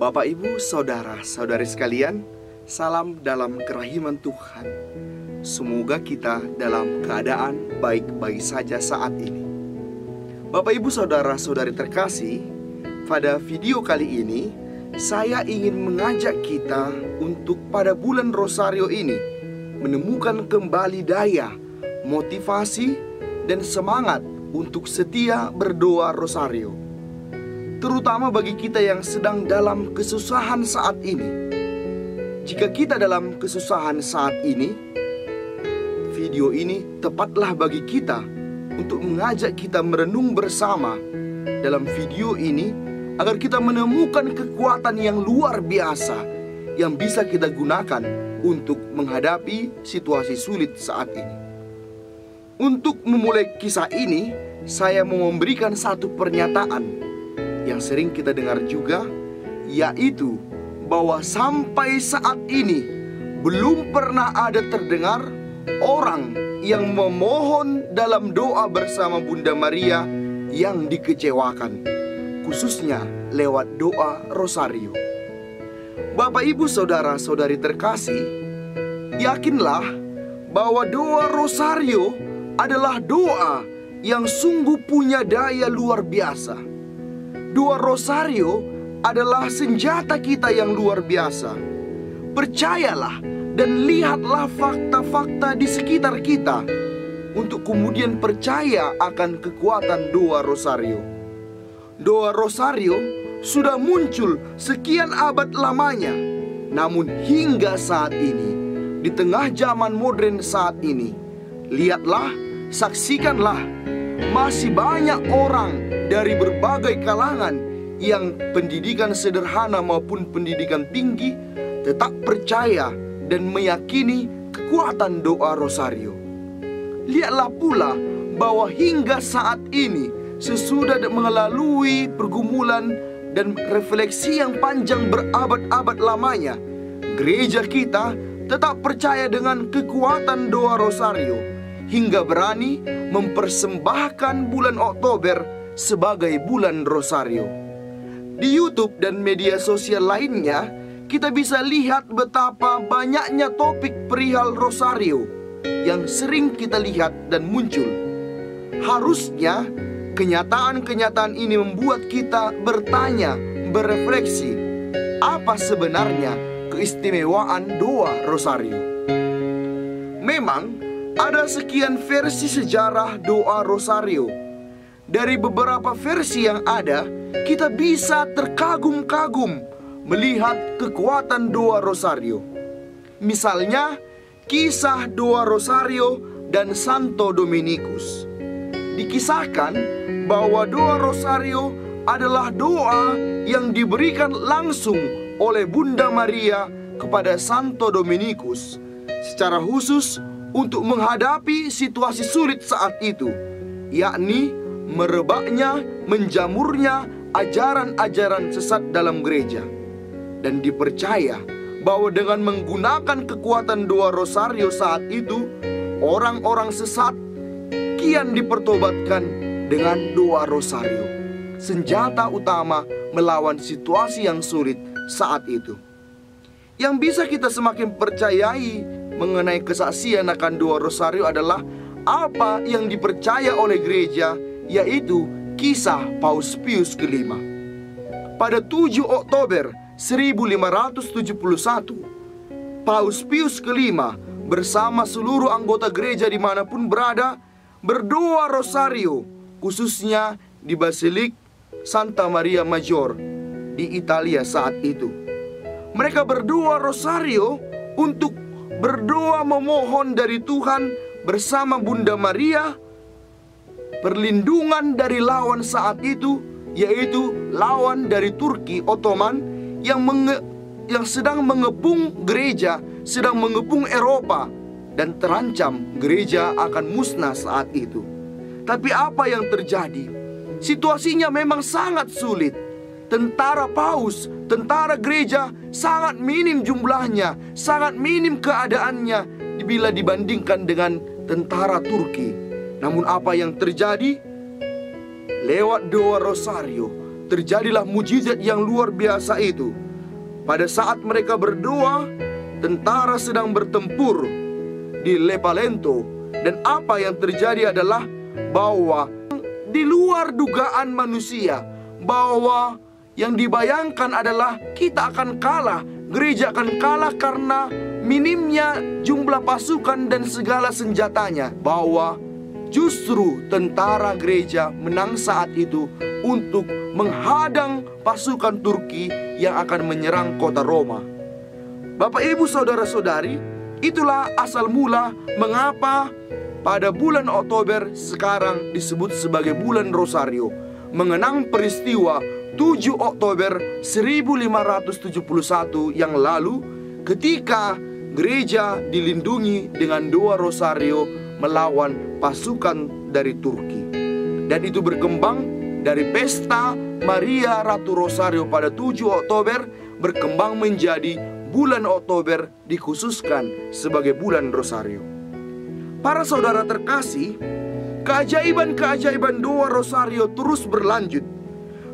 Bapak, Ibu, Saudara-saudari sekalian, salam dalam kerahiman Tuhan. Semoga kita dalam keadaan baik-baik saja saat ini. Bapak, Ibu, Saudara-saudari terkasih, pada video kali ini saya ingin mengajak kita untuk pada bulan Rosario ini menemukan kembali daya, motivasi, dan semangat untuk setia berdoa Rosario, terutama bagi kita yang sedang dalam kesusahan saat ini. Jika kita dalam kesusahan saat ini, video ini tepatlah bagi kita untuk mengajak kita merenung bersama dalam video ini, agar kita menemukan kekuatan yang luar biasa yang bisa kita gunakan untuk menghadapi situasi sulit saat ini. Untuk memulai kisah ini, saya mau memberikan satu pernyataan yang sering kita dengar juga, yaitu bahwa sampai saat ini belum pernah ada terdengar orang yang memohon dalam doa bersama Bunda Maria yang dikecewakan, khususnya lewat doa Rosario. Bapak, Ibu, Saudara-saudari terkasih, yakinlah bahwa doa Rosario adalah doa yang sungguh punya daya luar biasa. Doa Rosario adalah senjata kita yang luar biasa. Percayalah dan lihatlah fakta-fakta di sekitar kita untuk kemudian percaya akan kekuatan doa Rosario. Doa Rosario sudah muncul sekian abad lamanya, namun hingga saat ini, di tengah zaman modern saat ini, lihatlah, saksikanlah, masih banyak orang dari berbagai kalangan yang pendidikan sederhana maupun pendidikan tinggi tetap percaya dan meyakini kekuatan doa Rosario. Lihatlah pula bahwa hingga saat ini, sesudah melalui pergumulan dan refleksi yang panjang berabad-abad lamanya, gereja kita tetap percaya dengan kekuatan doa Rosario, hingga berani mempersembahkan bulan Oktober sebagai bulan Rosario. Di YouTube dan media sosial lainnya, kita bisa lihat betapa banyaknya topik perihal Rosario yang sering kita lihat dan muncul. Harusnya kenyataan-kenyataan ini membuat kita bertanya, berefleksi, apa sebenarnya keistimewaan doa Rosario. Memang ada sekian versi sejarah doa Rosario. Dari beberapa versi yang ada, kita bisa terkagum-kagum melihat kekuatan doa Rosario. Misalnya, kisah doa Rosario dan Santo Dominikus. Dikisahkan bahwa doa Rosario adalah doa yang diberikan langsung oleh Bunda Maria kepada Santo Dominikus secara khusus untuk menghadapi situasi sulit saat itu, yakni merebaknya, menjamurnya ajaran-ajaran sesat dalam gereja. Dan dipercaya bahwa dengan menggunakan kekuatan doa Rosario saat itu, orang-orang sesat kian dipertobatkan dengan doa Rosario, senjata utama melawan situasi yang sulit saat itu. Yang bisa kita semakin percayai mengenai kesaksian akan doa Rosario adalah apa yang dipercaya oleh gereja, yaitu kisah Paus Pius kelima. Pada 7 Oktober 1571, Paus Pius kelima bersama seluruh anggota gereja dimanapun berada berdoa Rosario, khususnya di Basilik Santa Maria Maggiore di Italia saat itu. Mereka berdoa Rosario untuk berdoa memohon dari Tuhan bersama Bunda Maria perlindungan dari lawan saat itu, yaitu lawan dari Turki Ottoman yang sedang mengepung gereja, sedang mengepung Eropa, dan terancam gereja akan musnah saat itu. Tapi apa yang terjadi? Situasinya memang sangat sulit. Tentara paus, tentara gereja sangat minim jumlahnya, sangat minim keadaannya bila dibandingkan dengan tentara Turki. Namun apa yang terjadi? Lewat doa Rosario terjadilah mujizat yang luar biasa itu. Pada saat mereka berdoa, tentara sedang bertempur di Lepalento. Dan apa yang terjadi adalah bahwa di luar dugaan manusia, bahwa yang dibayangkan adalah kita akan kalah, gereja akan kalah karena minimnya jumlah pasukan dan segala senjatanya. Bahwa justru tentara gereja menang saat itu untuk menghadang pasukan Turki yang akan menyerang kota Roma. Bapak, Ibu, saudara-saudari, itulah asal mula mengapa pada bulan Oktober sekarang disebut sebagai bulan Rosario, mengenang peristiwa 7 Oktober 1571 yang lalu, ketika gereja dilindungi dengan doa Rosario melawan pasukan dari Turki. Dan itu berkembang dari pesta Maria Ratu Rosario pada 7 Oktober, berkembang menjadi bulan Oktober dikhususkan sebagai bulan Rosario. Para saudara terkasih, keajaiban-keajaiban doa Rosario terus berlanjut.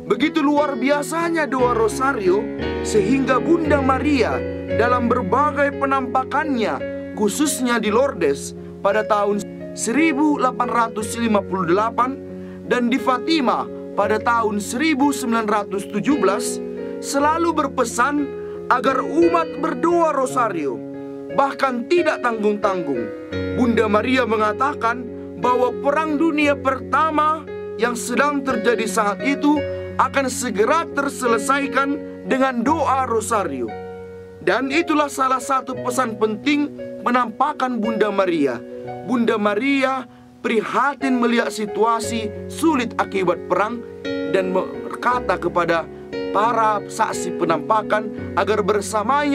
Begitu luar biasanya doa Rosario sehingga Bunda Maria dalam berbagai penampakannya, khususnya di Lourdes pada tahun 1858 dan di Fatima pada tahun 1917, selalu berpesan agar umat berdoa Rosario, bahkan tidak tanggung-tanggung. Bunda Maria mengatakan bahwa Perang Dunia Pertama yang sedang terjadi saat itu akan segera terselesaikan dengan doa Rosario. Dan itulah salah satu pesan penting penampakan Bunda Maria. Bunda Maria prihatin melihat situasi sulit akibat perang dan berkata kepada para saksi penampakan agar bersama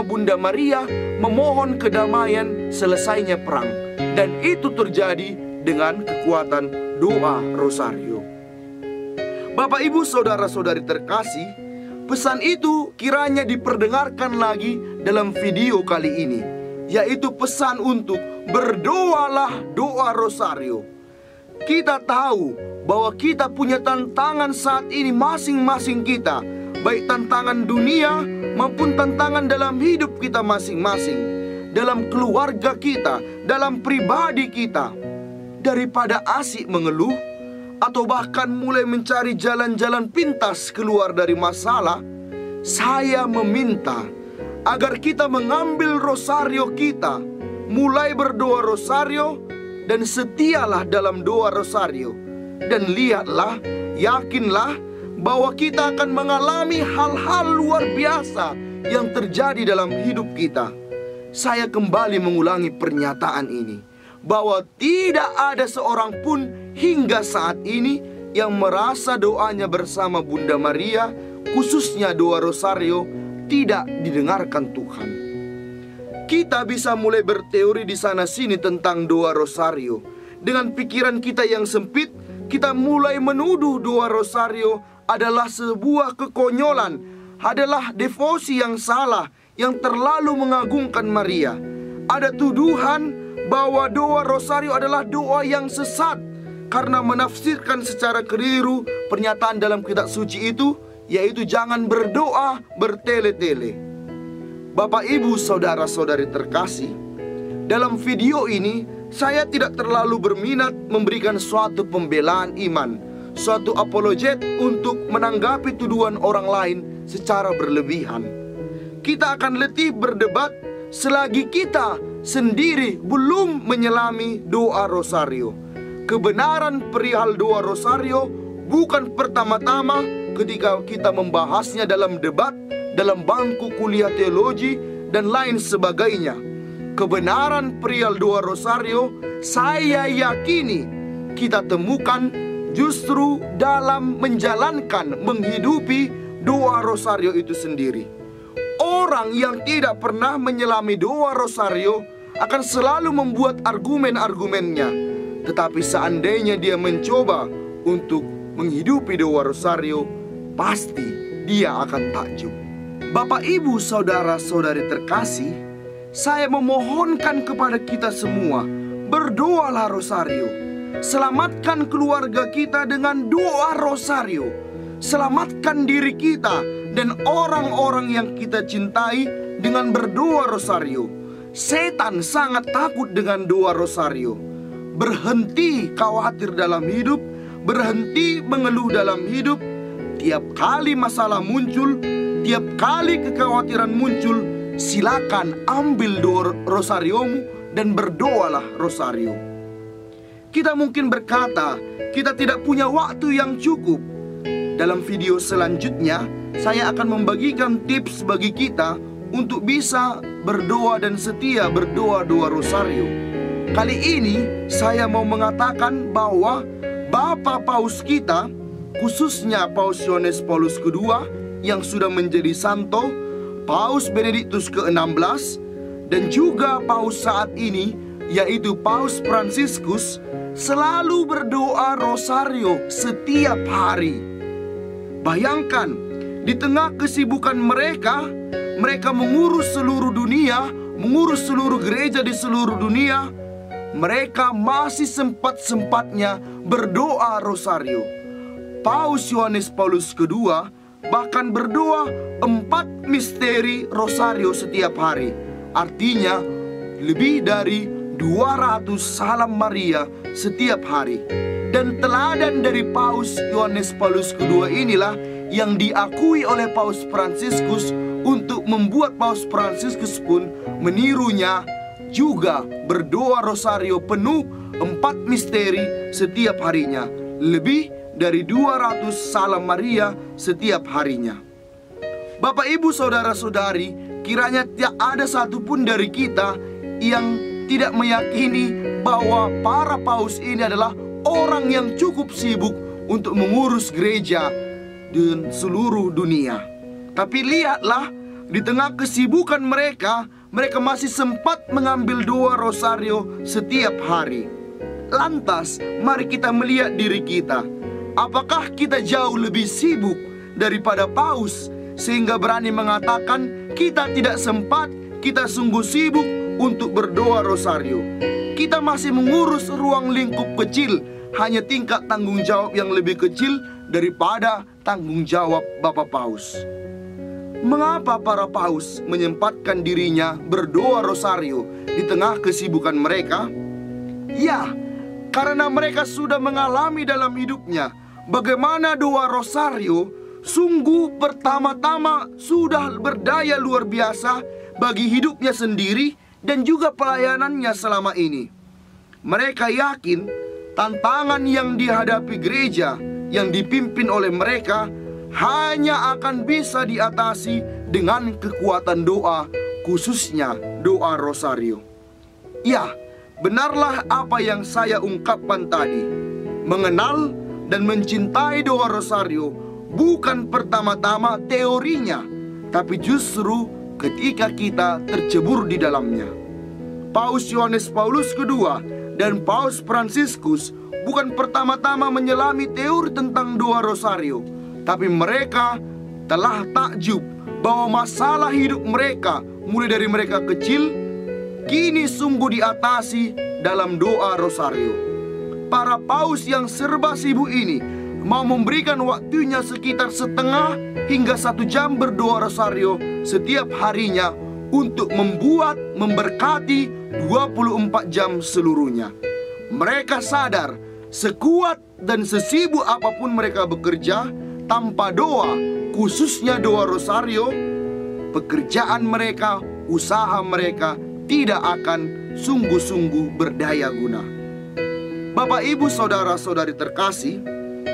Bunda Maria memohon kedamaian selesainya perang. Dan itu terjadi dengan kekuatan doa Rosario. Bapak, Ibu, saudara-saudari terkasih, pesan itu kiranya diperdengarkan lagi dalam video kali ini, yaitu pesan untuk berdoalah doa Rosario. Kita tahu bahwa kita punya tantangan saat ini masing-masing kita, baik tantangan dunia maupun tantangan dalam hidup kita masing-masing, dalam keluarga kita, dalam pribadi kita. Daripada asik mengeluh atau bahkan mulai mencari jalan-jalan pintas keluar dari masalah, saya meminta agar kita mengambil Rosario kita, mulai berdoa Rosario, dan setialah dalam doa Rosario. Dan lihatlah, yakinlah bahwa kita akan mengalami hal-hal luar biasa yang terjadi dalam hidup kita. Saya kembali mengulangi pernyataan ini, bahwa tidak ada seorang pun hingga saat ini yang merasa doanya bersama Bunda Maria, khususnya doa Rosario, tidak didengarkan Tuhan. Kita bisa mulai berteori di sana-sini tentang doa Rosario. Dengan pikiran kita yang sempit, kita mulai menuduh doa Rosario adalah sebuah kekonyolan, adalah devosi yang salah, yang terlalu mengagungkan Maria. Ada tuduhan bahwa doa Rosario adalah doa yang sesat karena menafsirkan secara keliru pernyataan dalam kitab suci itu, yaitu jangan berdoa bertele-tele. Bapak, Ibu, saudara-saudari terkasih, dalam video ini saya tidak terlalu berminat memberikan suatu pembelaan iman, suatu apologet untuk menanggapi tuduhan orang lain secara berlebihan. Kita akan letih berdebat selagi kita sendiri belum menyelami doa Rosario. Kebenaran perihal doa Rosario bukan pertama-tama ketika kita membahasnya dalam debat, dalam bangku kuliah teologi, dan lain sebagainya. Kebenaran perihal doa Rosario saya yakini kita temukan justru dalam menjalankan, menghidupi doa Rosario itu sendiri. Orang yang tidak pernah menyelami doa Rosario akan selalu membuat argumen-argumennya. Tetapi seandainya dia mencoba untuk menghidupi doa Rosario, pasti dia akan takjub. Bapak, Ibu, saudara-saudari terkasih, saya memohonkan kepada kita semua, berdoalah Rosario. Selamatkan keluarga kita dengan doa Rosario. Selamatkan diri kita dan orang-orang yang kita cintai dengan berdoa rosario. Setan sangat takut dengan doa rosario. Berhenti khawatir dalam hidup, berhenti mengeluh dalam hidup. Tiap kali masalah muncul, tiap kali kekhawatiran muncul, silakan ambil doa rosariomu dan berdoalah rosario. Kita mungkin berkata, kita tidak punya waktu yang cukup. Dalam video selanjutnya, saya akan membagikan tips bagi kita untuk bisa berdoa dan setia berdoa-doa rosario. Kali ini saya mau mengatakan bahwa Bapak Paus kita, khususnya Paus Yohanes Paulus II yang sudah menjadi santo, Paus Benediktus ke-16, dan juga Paus saat ini yaitu Paus Fransiskus, selalu berdoa rosario setiap hari. Bayangkan, di tengah kesibukan mereka mengurus seluruh dunia, mengurus seluruh gereja di seluruh dunia, mereka masih sempat-sempatnya berdoa rosario. Paus Yohanes Paulus II bahkan berdoa 4 misteri rosario setiap hari. Artinya lebih dari 200 salam Maria setiap hari. Dan teladan dari Paus Yohanes Paulus II inilah yang diakui oleh Paus Fransiskus untuk membuat Paus Fransiskus pun menirunya, juga berdoa rosario penuh 4 misteri setiap harinya. Lebih dari 200 salam Maria setiap harinya. Bapak, Ibu, Saudara-saudari, kiranya tidak ada satupun dari kita yang tidak meyakini bahwa para paus ini adalah orang yang cukup sibuk untuk mengurus gereja dan seluruh dunia. Tapi lihatlah, di tengah kesibukan mereka masih sempat mengambil doa rosario setiap hari. Lantas, mari kita melihat diri kita. Apakah kita jauh lebih sibuk daripada paus sehingga berani mengatakan kita tidak sempat, kita sungguh sibuk untuk berdoa rosario? Kita masih mengurus ruang lingkup kecil, hanya tingkat tanggung jawab yang lebih kecil daripada tanggung jawab Bapak Paus. Mengapa para paus menyempatkan dirinya berdoa rosario di tengah kesibukan mereka? Ya, karena mereka sudah mengalami dalam hidupnya bagaimana doa rosario sungguh pertama-tama sudah berdaya luar biasa bagi hidupnya sendiri dan juga pelayanannya selama ini. Mereka yakin tantangan yang dihadapi gereja yang dipimpin oleh mereka hanya akan bisa diatasi dengan kekuatan doa, khususnya doa rosario. Ya, benarlah apa yang saya ungkapkan tadi. Mengenal dan mencintai doa rosario bukan pertama-tama teorinya, tapi justru ketika kita tercebur di dalamnya. Paus Yohanes Paulus II dan Paus Fransiskus bukan pertama-tama menyelami teori tentang doa rosario, tapi mereka telah takjub bahwa masalah hidup mereka, mulai dari mereka kecil, kini sungguh diatasi dalam doa rosario. Para paus yang serba sibuk ini mau memberikan waktunya sekitar setengah hingga 1 jam berdoa rosario setiap harinya untuk memberkati 24 jam seluruhnya. Mereka sadar, sekuat dan sesibuk apapun mereka bekerja, tanpa doa, khususnya doa rosario, pekerjaan mereka, usaha mereka tidak akan sungguh-sungguh berdaya guna. Bapak, Ibu, Saudara-saudari terkasih,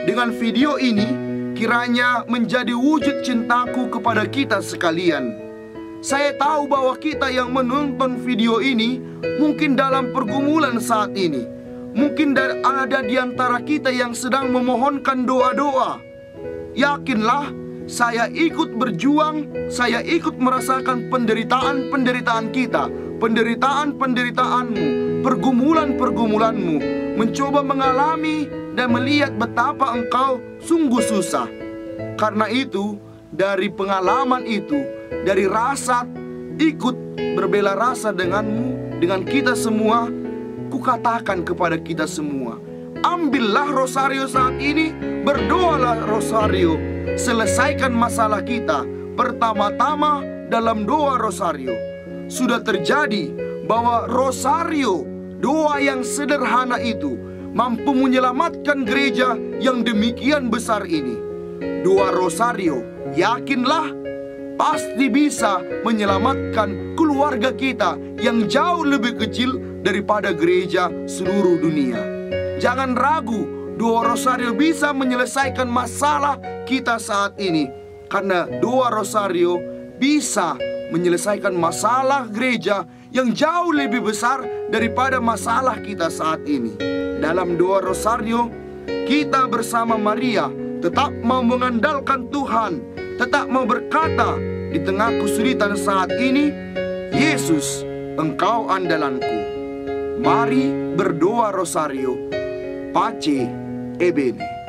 dengan video ini kiranya menjadi wujud cintaku kepada kita sekalian. Saya tahu bahwa kita yang menonton video ini mungkin dalam pergumulan saat ini. Mungkin ada di antara kita yang sedang memohonkan doa-doa. Yakinlah, saya ikut berjuang, saya ikut merasakan penderitaan-penderitaan kita, penderitaan-penderitaanmu, pergumulan-pergumulanmu, mencoba mengalami dan melihat betapa engkau sungguh susah. Karena itu, dari pengalaman itu, dari rasa ikut berbela rasa denganmu, dengan kita semua, kukatakan kepada kita semua, ambillah rosario saat ini, berdoalah rosario selesaikan masalah kita pertama-tama dalam doa rosario. Sudah terjadi bahwa rosario, doa yang sederhana itu, mampu menyelamatkan gereja yang demikian besar ini. Doa rosario, yakinlah, pasti bisa menyelamatkan keluarga kita yang jauh lebih kecil daripada gereja seluruh dunia. Jangan ragu, doa rosario bisa menyelesaikan masalah kita saat ini, karena doa rosario bisa menyelesaikan masalah gereja yang jauh lebih besar daripada masalah kita saat ini. Dalam doa rosario, kita bersama Maria tetap mau mengandalkan Tuhan, tetap mau berkata di tengah kesulitan saat ini, Yesus, Engkau andalanku. Mari berdoa rosario. Pace e bene.